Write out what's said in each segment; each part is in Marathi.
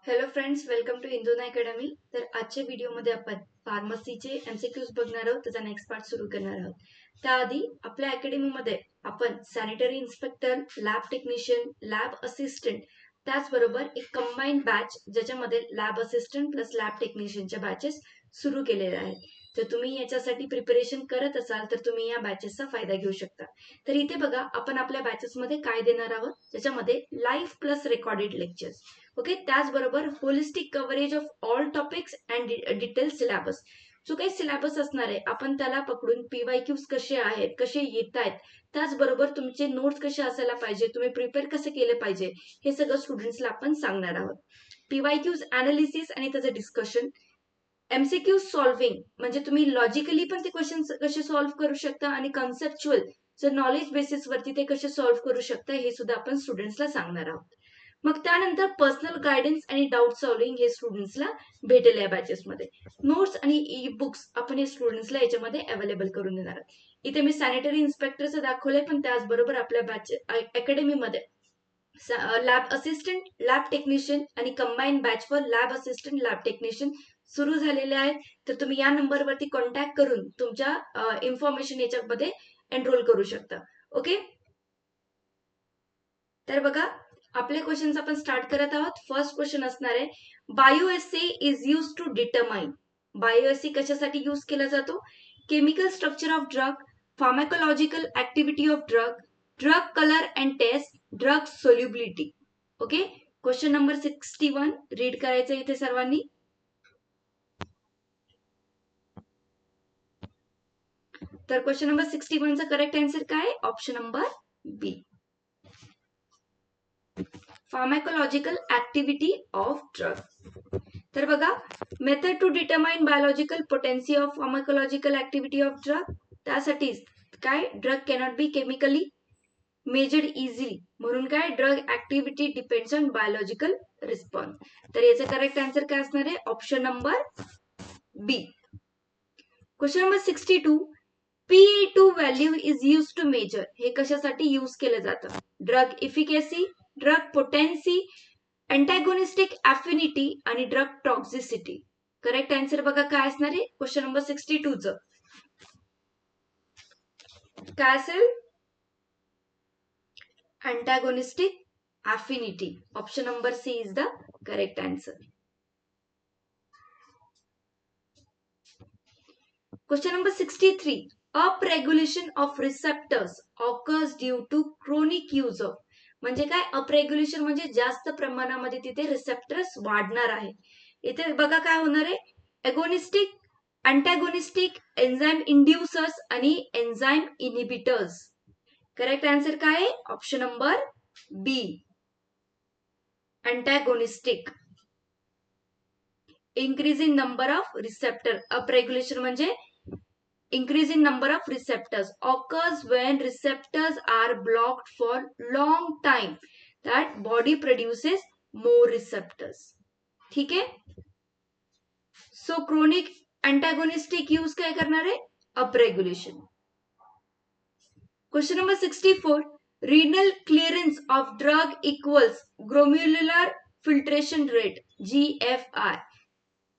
Hello friends, welcome to Induna academy. तर आजच्या व्हिडिओमध्ये आपण फार्मसीचे एमसीक्यूज बघणार आहोत. त्याचा नेक्स्ट पार्ट सुरू करणार आहोत. त्याआधी आपल्या अकॅडमीमध्ये आपण sanitary inspector, lab technician, lab assistant, त्याचबरोबर एक कंबाईंड बॅच ज्याच्यामध्ये लॅब असिस्टंट प्लस लॅब टेक्निशियनच्या बॅचेस सुरू केलेल्या आहेत. जर तुम्ही याच्यासाठी प्रिपरेशन करत असाल तर तुम्ही या बॅचेसचा फायदा घेऊ शकता. तर इथे बघा, आपण आपल्या बॅचेसमध्ये काय देणार आहोत, ज्याच्यामध्ये live plus recorded lectures. Okay, त्याचबरोबर holistic coverage of all topics and detail syllabus. जो काही सिलेबस असणार आहे आपण त्याला पकडून पीवायक्यूज कसे आहेत, कसे येत आहेत, त्याचबरोबर तुमचे नोट्स कसे असायला पाहिजे, तुम्ही प्रिपेअर कसं केलं पाहिजे, हे सगळं स्टुडंट्सला आपण सांगणार आहोत. पीवायक्यूज अनालिसिस आणि त्याचं डिस्कशन, एमसीक्यू सॉल्व्हिंग म्हणजे तुम्ही लॉजिकली पण ते क्वेश्चन कसे सॉल्व्ह करू शकता आणि कन्सेप्च्युअल नॉलेज बेसिसवरती ते कसे सॉल्व्ह करू शकता हे सुद्धा आपण स्टुडंट्सला सांगणार आहोत. मग त्यानंतर पर्सनल गायडन्स आणि डाऊट सॉल्व्हिंग हे स्टुडंट्सला भेटेल या बॅचेसमध्ये. नोट्स आणि ई बुक्स आपण हे स्टुडंट्सला याच्यामध्ये अवेलेबल करून देणार आहोत. इथे मी सॅनिटरी इन्स्पेक्टरचं दाखवलंय, पण त्याचबरोबर आपल्या बॅच अकॅडमीमध्ये लॅब असिस्टंट, लॅब टेक्निशियन आणि combined batch for lab assistant, lab technician सुरू झालेले आहेत. तर तुम्ही या नंबरवरती कॉन्टॅक्ट करून तुमच्या इन्फॉर्मेशन याच्यामध्ये एनरोल करू शकता. ओके, तर बघा, आपले क्वेश्चन्स आपण स्टार्ट करत आहोत. फर्स्ट क्वेश्चन असणार आहे, bioassay is use to determine. Bioassay कशासाठी यूज केला जातो? Chemical structure of drug, pharmacological activity of drug, drug colour and test, drug solubility. Okay, question number 61 read करायचं इथे सर्वांनी. तर क्वेश्चन नंबर 61 चा करेक्ट आन्सर काय? Option number B, pharmacological activity of drug. तर बघा, method to determine biological potency of pharmacological activity of drug. त्यासाठी काय, drug cannot be chemically measured easily, म्हणून काय, drug activity depends on biological response. तर याचं करेक्ट आन्सर काय असणार आहे? Option number B. Question number 62, PA2 value is use to measure. हे कशासाठी यूज केलं जातं? Drug efficacy, drug potency, antagonistic affinity आणि ड्रग टॉक्झिसिटी. करेक्ट आन्सर बघा काय असणार आहे क्वेश्चन नंबर 62 चं. काय असेल? Antagonistic affinity. Option number C is the correct answer. Question number 63, upregulation of receptors occurs due to chronic use of. म्हणजे काय, अपरेग्युलेशन म्हणजे जास्त प्रमाणामध्ये तिथे रिसेप्टर्स वाढणार आहे. इथे बघा काय होणार आहे, एगोनिस्टिक, अँटॅगोनिस्टिक, एन्झाईम इंड्युसर्स आणि एन्झाईम इनिबिटर्स. करेक्ट आन्सर काय आहे? Option number B, antagonistic. Increase in number of receptor. Upregulation म्हणजे increase in number of receptors occurs when receptors are blocked for long time, that body produces more receptors. ठीक है, सो क्रोनिक अँटॅगोनिस्टिक यूज काय करणार आहे? Upregulation. Question number 64, renal clearance of drug equals glomerular filtration rate, GFR.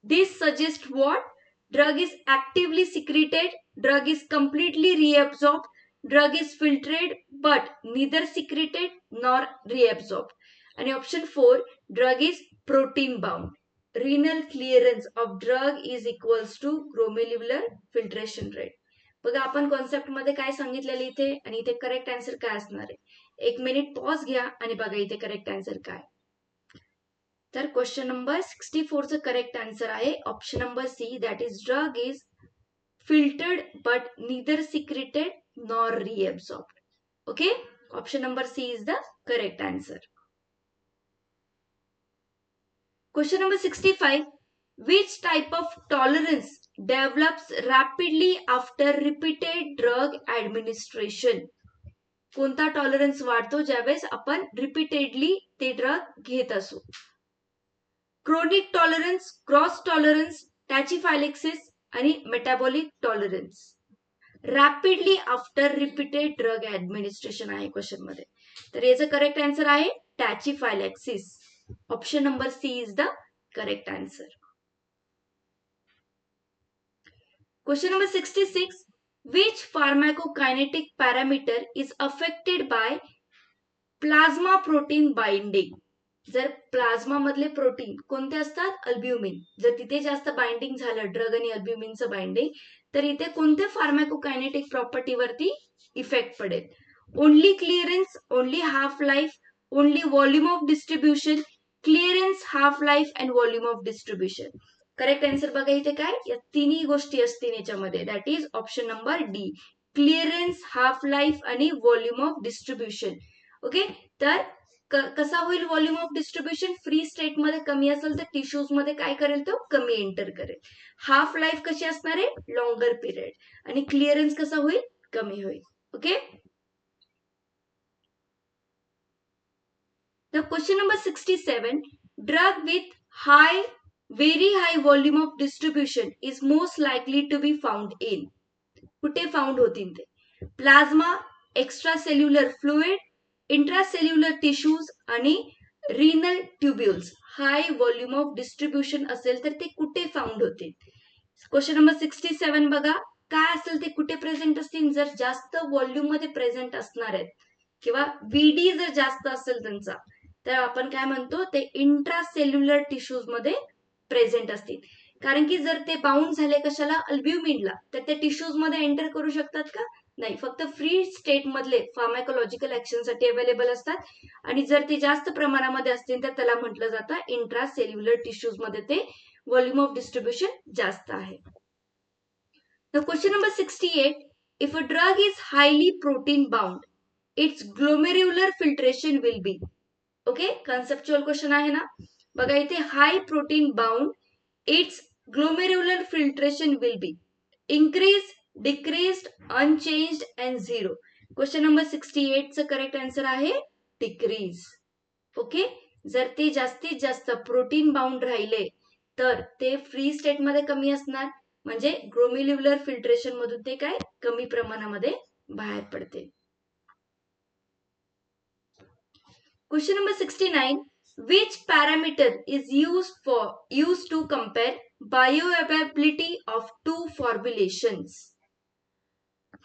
This suggests what? Drug is actively secreted, drug is completely reabsorbed, drug is filtered but neither secreted nor reabsorbed. And option 4, drug is protein bound. Renal clearance of drug is equals to glomerular filtration rate. बघा, आपण कॉन्सेप्ट मध्ये काय सांगितलेलं इथे आणि इथे करेक्ट आन्सर काय असणार आहे. एक मिनिट पॉज घ्या आणि बघा इथे करेक्ट आन्सर काय. तर क्वेश्चन नंबर 64 चं करेक्ट आन्सर आहे option number C, that is drug is filtered but neither secreted nor reabsorbed. Okay, option number C is the correct answer. Question number 65, which type of tolerance develops rapidly after repeated drug administration? कोणता टॉलरन्स वाढतो ज्यावेळेस आपण रिपीटेडली ते ड्रग घेत असू? क्रोनिक टॉलरन्स, क्रॉस टॉलरन्स, टॅचिफायलेक्सिस आणि metabolic tolerance. Rapidly after repeated drug administration आहे क्वेश्चन मध्ये. तर याचं करेक्ट आन्सर आहे टॅचिफायलेक्सिस. Option number C is the correct answer. Question number 66. Which pharmacokinetic parameter is affected by plasma protein binding? जर प्लाझ्मा मधले प्रोटीन कोणते असतात? अल्ब्युमिन. जर तिथे जास्त बाइंडिंग झालं ड्रग आणि अल्ब्युमिनचं बाइंडिंग, तर इथे कोणत्या फार्माकोकायनेटिक प्रॉपर्टी वरती इफेक्ट पडेल? Only clearance, only half life, only volume of distribution, clearance, half life and volume of distribution. Correct answer बघा इथे काय, या तिन्ही गोष्टी असतील याच्यामध्ये. That is option number D, clearance, half life आणि व्हॉल्यूम ऑफ डिस्ट्रीब्युशन. ओके, तर कसा होईल volume of distribution? Free state मध्ये कमी असेल तर टिश्यूज मध्ये काय करेल? तो कमी एंटर करेल. हाफ लाईफ कशी असणार आहे? Longer period. आणि क्लिअरन्स कसा होईल? कमी होईल. Okay. The question number 67. Drug with very high volume of distribution is most likely to be found in. कुठे फाउंड होतील ते? Plasma, extracellular fluid, intracellular tissues आणि renal tubules. High volume of distribution असेल तर ते कुठे फाउंड होतील? क्वेश्चन नंबर 67 बघा, काय असेल ते कुठे प्रेझेंट असतील? जर जास्त व्हॉल्यूम मध्ये प्रेझेंट असणार आहेत किंवा व्हीडी जर जास्त असेल त्यांचा, तर आपण काय म्हणतो? ते इंट्रासेल्युलर टिश्यूज मध्ये प्रेझेंट असतील. कारण की जर ते बाउंड झाले कशाला? अल्ब्युमिनला, तर ते टिश्यूज मध्ये एंटर करू शकतात का? नाही, फक्त फ्री स्टेट मधले फार्माकोलॉजिकल ऍक्शन साठी अवेलेबल असतात. आणि जर ते जास्त प्रमाणामध्ये असतील तर त्याला म्हटलं जातं इंट्रासेल्युलर टिश्यूज मध्ये ते व्हॉल्यूम ऑफ डिस्ट्रीब्युशन जास्त आहे. Question number 68. If a drug is highly protein bound, it's glomerular filtration will be. Okay, conceptual question आहे ना. बघा इथे high protein bound, it's glomerular filtration will be increased, decreased, unchanged and zero. Question number 68 चं करेक्ट आन्सर आहे डिक्रीज. ओके, जर ते जास्तीत जास्त प्रोटीन बाउंड राहिले तर ते फ्री स्टेट मध्ये कमी असणार, म्हणजे ग्लोमेरुलर फिल्ट्रेशन मधून ते काय कमी प्रमाणामध्ये बाहेर पडते. Question number 69. Which parameter is used to compare bioavailability of two formulations?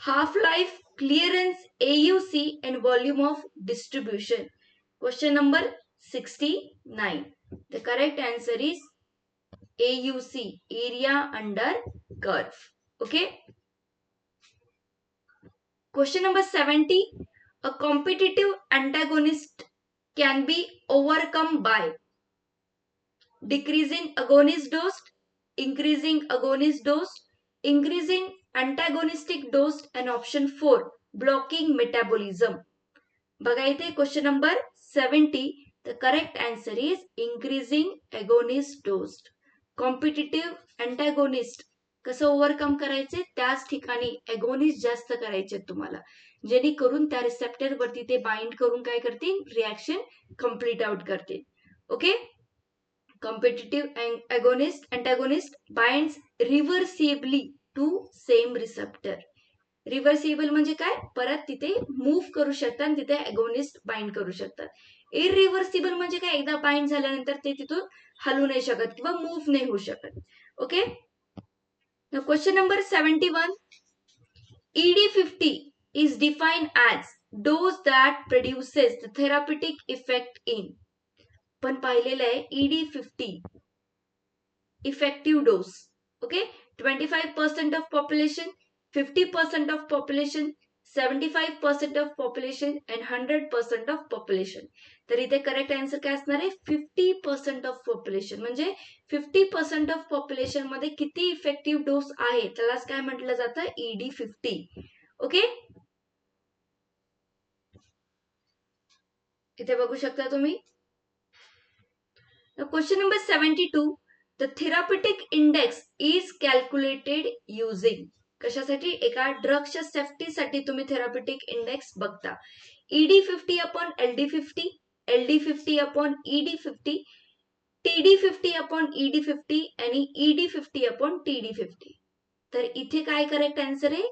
Half-life, clearance, AUC and volume of distribution. Question number 69. The correct answer is AUC, area under curve. Okay. Question number 70. A competitive antagonist can be overcome by decreasing agonist dose, increasing agonist dose, increasing antagonistic dose, and option 4, blocking metabolism. बघा इथे question number 70. The correct answer is increasing agonist dose. Competitive antagonist कसं ओव्हरकम करायचे? त्याच ठिकाणी एगोनिस्ट जास्त करायचे तुम्हाला, जेणेकरून त्या रिसेप्टर वरती ते बाइंड करून काय करतील? रिॲक्शन कम्प्लीट आउट करतील. Okay. competitive antagonist binds reversibly to same receptor. Reversible म्हणजे काय? परत तिथे मूव्ह करू शकतात, तिथे अगोनिस्ट बाइंड करू शकतात. इरिव्हर्सिबल म्हणजे काय? एकदा बाइंड झाल्यानंतर ते तिथून हलू नाही शकत किंवा मूव्ह नाही होऊ शकत. Okay. Question number 71. ED50 is defined as dose that produces the therapeutic effect in. पण पाहिलेलं आहे ED50 effective dose. Okay, 25% of population, 50% of population, 75% of population and 100% of population. तर इथे करेक्ट आन्सर काय असणार आहे? 50% ऑफ पॉप्युलेशन. म्हणजे 50% ऑफ पॉप्युलेशन मध्ये किती इफेक्टिव्ह डोस आहे त्यालाच काय म्हटलं जातं? ED50. ओके, इथे बघू शकता तुम्ही. Question number 72. The therapeutic index is calculated using. कशासाठी? एका ड्रगच्या सेफ्टीसाठी तुम्ही थेराप्युटिक इंडेक्स बघता. ED50 upon LD50, LD50 upon ED50, TD50 upon ED50 आणि ED50 अपॉन TD50. तर इथे काय करेक्ट आन्सर आहे?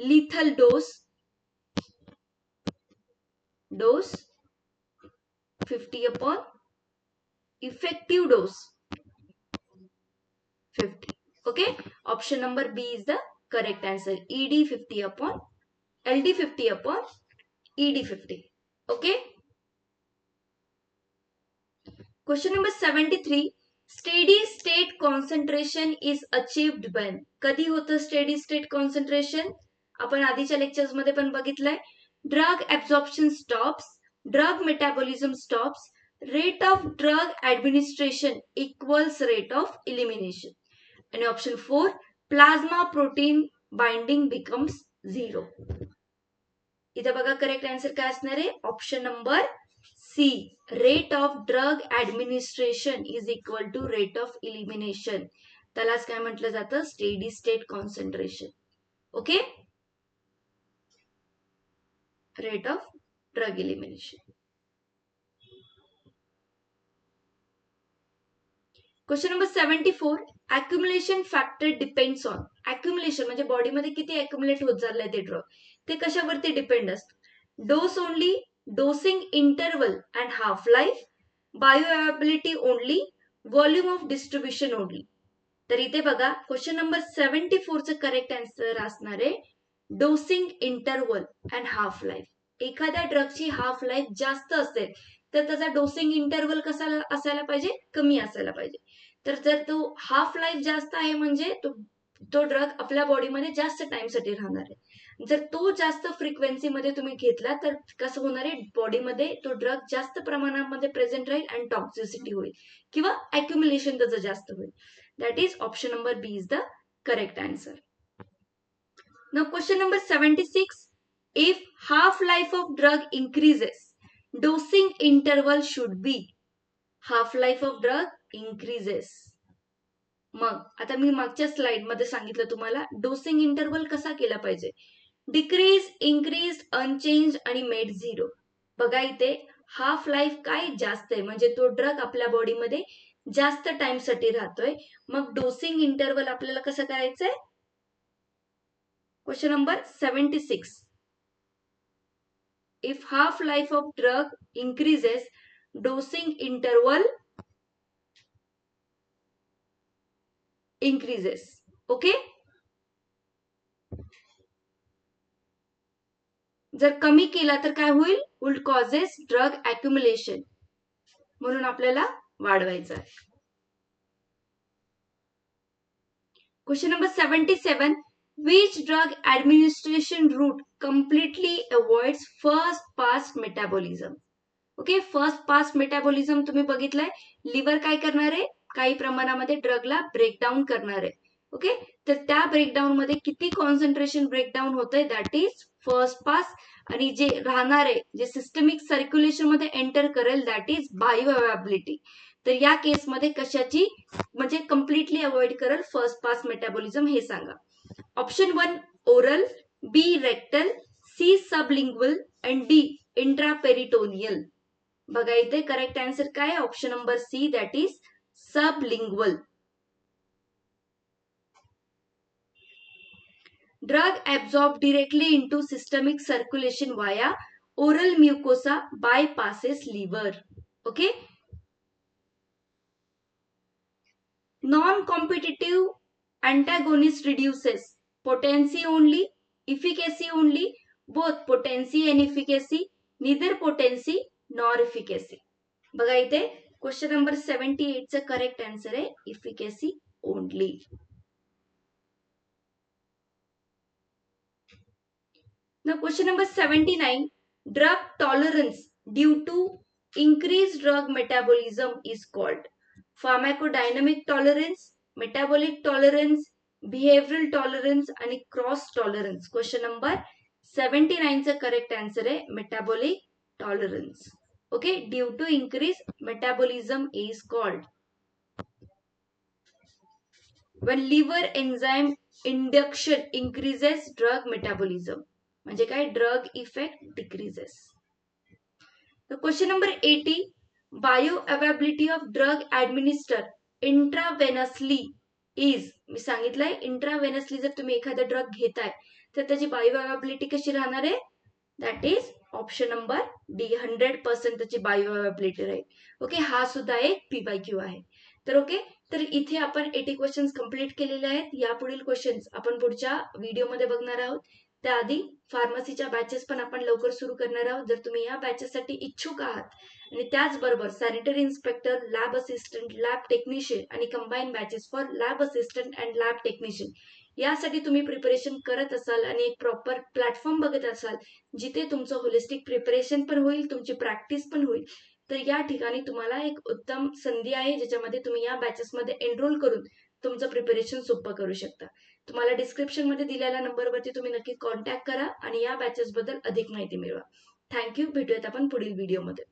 Lethal dose 50 upon effective dose 50. Okay, option number B is the correct answer. ED 50 upon LD 50 upon ED 50. Okay. Question number 73. Steady state concentration is achieved when? कधी होतं steady state concentration? आपण आधीच्या लेक्चर्स मध्ये पण बघितलंय. Drug absorption stops, drug metabolism stops, rate of drug administration equals rate of elimination. And option 4, plasma protein binding becomes 0. इथं बघा करेक्ट आन्सर काय असणार आहे? Option number C, rate of drug administration is equal to rate of elimination. त्यालाच काय म्हटलं जातं? Steady state concentration. Okay, rate of drug elimination. Question number 74. Accumulation factor depends on. Accumulation म्हणजे बॉडीमध्ये किती अक्युमुलेट होत चाललंय ते ड्रग, ते कशावरती डिपेंड असतं? Dose only, dosing interval and half life, bioavailability only, volume of distribution only. तर इथे बघा क्वेश्चन नंबर 74 चं करेक्ट आन्सर असणार आहे डोसिंग इंटरवल अँड हाफ लाईफ. एखाद्या ड्रगची हाफ लाईफ जास्त असेल तर त्याचा डोसिंग इंटरवल कसा असायला पाहिजे? कमी असायला पाहिजे. तर जर तो हाफ लाईफ जास्त आहे म्हणजे तो ड्रग आपल्या बॉडीमध्ये जास्त टाइमसाठी राहणार आहे. जर तो जास्त फ्रिक्वेन्सीमध्ये तुम्ही घेतला तर कसं होणार आहे? बॉडीमध्ये तो ड्रग जास्त प्रमाणामध्ये प्रेझेंट राहील आणि टॉक्सिसिटी होईल किंवा अक्युमुलेशन त्याचं जास्त होईल. That is option number B is the correct answer. Now question number 76. If half life of drug increases, dosing interval should be. Half life of drug increases. मग आता मी मागच्या स्लाइड मध्ये सांगितलं तुम्हाला डोसिंग इंटरवल कसा केला पाहिजे. डिक्रीज, इन्क्रीज, अनचेंज आणि मेड 0. बघा इथे हाफ लाईफ काय जास्त आहे म्हणजे तो ड्रग आपल्या बॉडीमध्ये जास्त टाइम साठी राहतोय. मग डोसिंग इंटरवल आपल्याला कसं करायचंय? Question number 76. If half life of drug increases, dosing interval increases. Okay? जर कमी केला तर काय होईल? Would causes drug accumulation. म्हणून आपल्याला वाढवायचं आहे. Question number 77. Which drug administration route completely avoids first pass metabolism? Okay, first pass metabolism तुम्ही बघितलंय. लिव्हर काय करणार आहे? काही प्रमाणामध्ये ड्रगला ब्रेकडाऊन करणार आहे. ओके, तर त्या ब्रेकडाऊन मध्ये किती कॉन्सन्ट्रेशन ब्रेकडाऊन होतंय? That is first pass. आणि जे राहणार आहे, जे सिस्टमिक सर्क्युलेशन मध्ये एंटर करेल, दॅट इज बायोअवेबिलिटी. तर या केसमध्ये कशाची म्हणजे कम्प्लिटली अवॉइड करेल फर्स्ट पास मेटाबॉलिझम हे सांगा. Option 1 oral, B rectal, C sublingual and D intraperitoneal. बघा इथे करेक्ट आन्सर काय? Option number C, that is sublingual. Drug absorbed directly into systemic circulation via oral mucosa bypasses liver. Okay. Non-competitive antagonist reduces potency only, efficacy only, both potency and efficacy, neither potency nor efficacy. बघा इथे क्वेश्चन नंबर 78 चं करेक्ट आन्सर आहे efficacy only. Now question number 79. Drug tolerance due to increased drug metabolism is called pharmacodynamic tolerance, metabolic tolerance, behavioral tolerance आणि क्रॉस टॉलरन्स. क्वेश्चन नंबर 79 चा करेक्ट आन्सर आहे metabolic tolerance. Okay, due to increase metabolism is called when liver enzyme induction increases drug metabolism. म्हणजे काय? Drug effect decreases. Question number 80. Bioavailability of drug administer intravenously is. मी सांगितलंय इंट्रावेनसली जर तुम्ही एखादा ड्रग घेताय तर त्याची बायोअवेबिलिटी कशी राहणार आहे? That is option number D 100% त्याची बायो अवेबिलिटी राहील. ओके, हा सुद्धा एक PYQ आहे. तर ओके, तर इथे आपण 80 क्वेश्चन्स कंप्लीट केलेले आहेत. यापुढील क्वेश्चन्स आपण पुढच्या व्हिडिओमध्ये बघणार आहोत. त्याआधी फार्मसीच्या बॅचेस पण आपण लवकर सुरू करणार आहोत. जर तुम्ही या बॅचेससाठी इच्छुक आहात आणि त्याचबरोबर sanitary inspector, lab assistant, lab technician आणि combine batches for lab assistant and lab technician यासाठी तुम्ही प्रिपरेशन करत असाल आणि एक प्रॉपर प्लॅटफॉर्म बघत असाल जिथे तुमचं होलिस्टिक प्रिपरेशन पण होईल, तुमची प्रॅक्टिस पण होईल, तर या ठिकाणी तुम्हाला एक उत्तम संधी आहे ज्याच्यामध्ये तुम्ही या बॅचेसमध्ये एनरोल करून तुमचं प्रिपरेशन सोपं करू शकता. तुम्हाला डिस्क्रिप्शन मध्ये दिलेल्या नंबरवरती तुम्ही नक्की कॉन्टॅक्ट करा आणि या बॅचेस बद्दल अधिक माहिती मिळवा. थँक्यू. भेटूयात आपण पुढील व्हिडिओमध्ये.